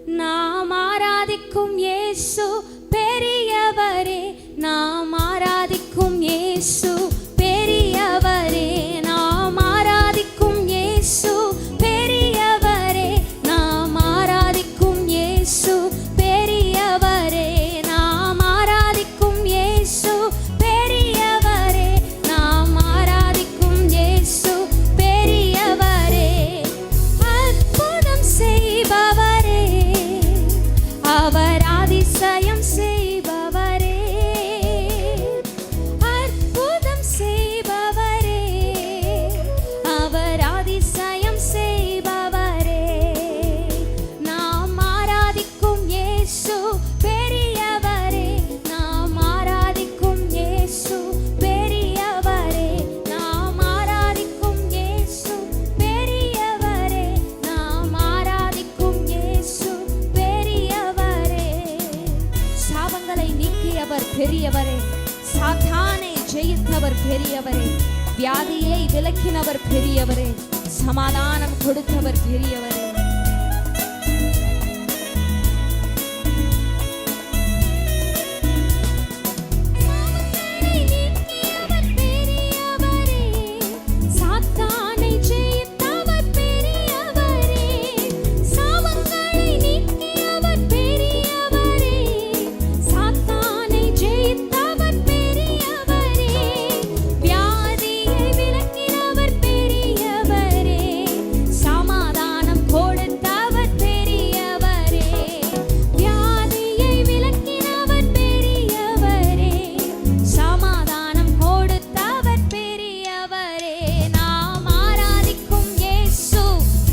நாம் ஆராதிக்கும் இயேசு பெரியவரே, நாம் ஆராதிக்கும் இயேசு பெரியவரே, நாம் ஆராதிக்கும் இயேசு பெரியவரே, நாம் ஆராதிக்கும் இயேசு பெரியவரே, நாம் ஆராதிக்கும் இயேசு பெரியவரே, நாம் ஆராதிக்கும் இயேசு பெரியவரே. அற்புதம் செய்பவரே, அவர் அதிசயம் செய்பவரே, அற்புதம் செய்பவரே, அவர் அதிசயம் செய்பவரே. நாம் ஆராதிக்கும் இயேசு பெரியவரே, நாம் ஆராதிக்கும் இயேசு பெரியவரே, நாம் ஆராதிக்கும் இயேசு பெரியவரே, நாம் ஆராதிக்கும் இயேசு பெரியவரே. சாபங்களை நீக்கியவர் பெரியவரே, சாத்தானை ஜெயித்தவர் பெரியவரே, வியாதியை விலக்கினவர் பெரியவரே, சமாதானம் கொடுத்தவர் பெரியவரே. சாத்தானை ஜெயித்தவர் பெரியவரே, சாபங்களை நீக்கியவர் பெரியவரே, சாத்தானை ஜெயித்தவர் பெரியவரே, வியாதியை விலக்கினவர் பெரியவரே, சமாதானம் கொடுத்தவர் பெரியவரே, வியாதியை விலக்கினவர் பெரியவரே, சமாதானம் கொடுத்தவர் பெரியவரே. நாம் ஆராதிக்கும் இயேசு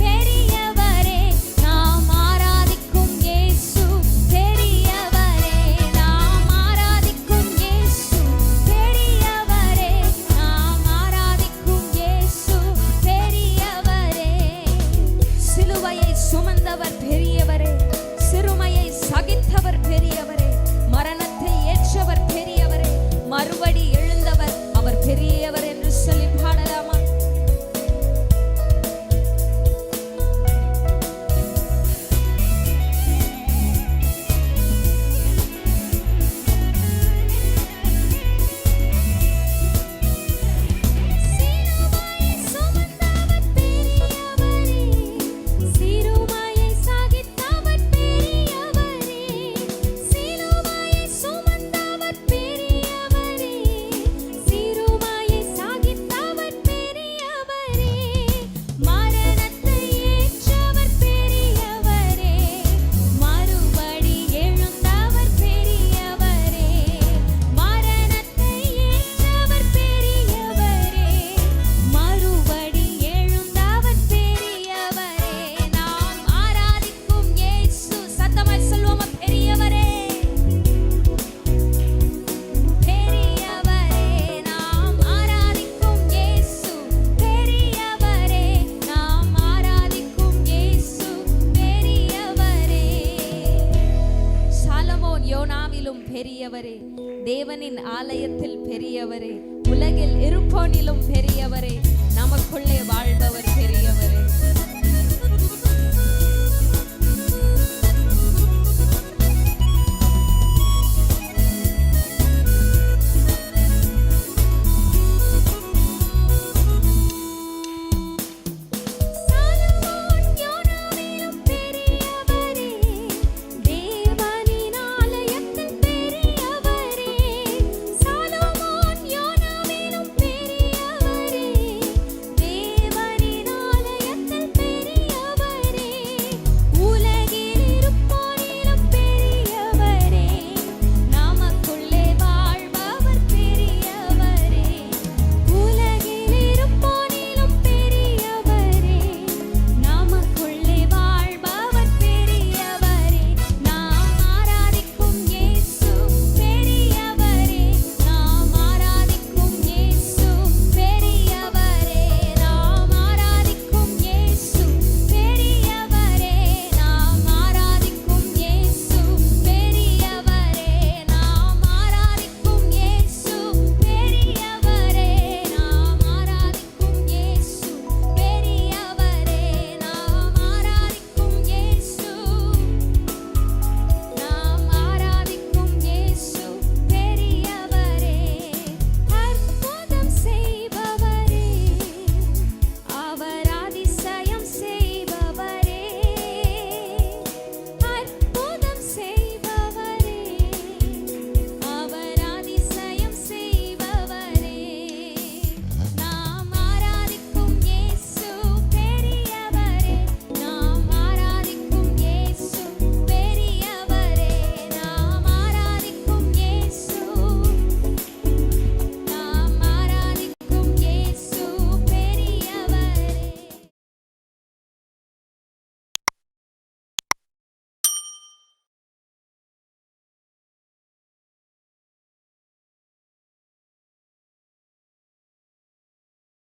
பெரியவரே, நாம் ஆராதிக்கும் இயேசு பெரியவரே, நாம் ஆராதிக்கும் இயேசு பெரியவரே, நாம் ஆராதிக்கும் இயேசு பெரியவரே. சிலுவையை சுமந்தவர் பெரியவரே, சிறுமையை சகித்தவர் பெரியவரே, மரணத்தை ஏற்றவர் பெரியவரே, மறுபடி எழுந்தவர் அவர் பெரியவர் என்று சொல்லி பாடலாமா? சிலுவையை சுமந்தவர் பெரியவரே, சிறுமையை சகித்தவர் பெரியவரே, சிலுவையை சுமந்தவர் பெரியவரே, சிறுமையை சகித்தவர் பெரியவரே, மரணத்தை ஏற்றவர் பெரியவரே, மறுபடி எழுந்தவர் பெரியவரே, மரணத்தை ஏற்றவர் பெரியவரே, மறுபடி எழுந்தவர் பெரியவரே. நாம் ஆராதிக்கும் இயேசு, சத்தமாய் சொல்வோமா? பெரியவரே, பெரியவரே, நாம் ஆராதிக்கும் இயேசு பெரியவரே, நாம் ஆராதிக்கும் இயேசு பெரியவரே. சாலமோன் யோனாவிலும் பெரியவரே, தேவனின் ஆலயத்தில் பெரியவரே, உலகில் இருப்போனிலும் பெரியவரே, நமக்குள்ளே வாழ்பவர் பெரியவரே.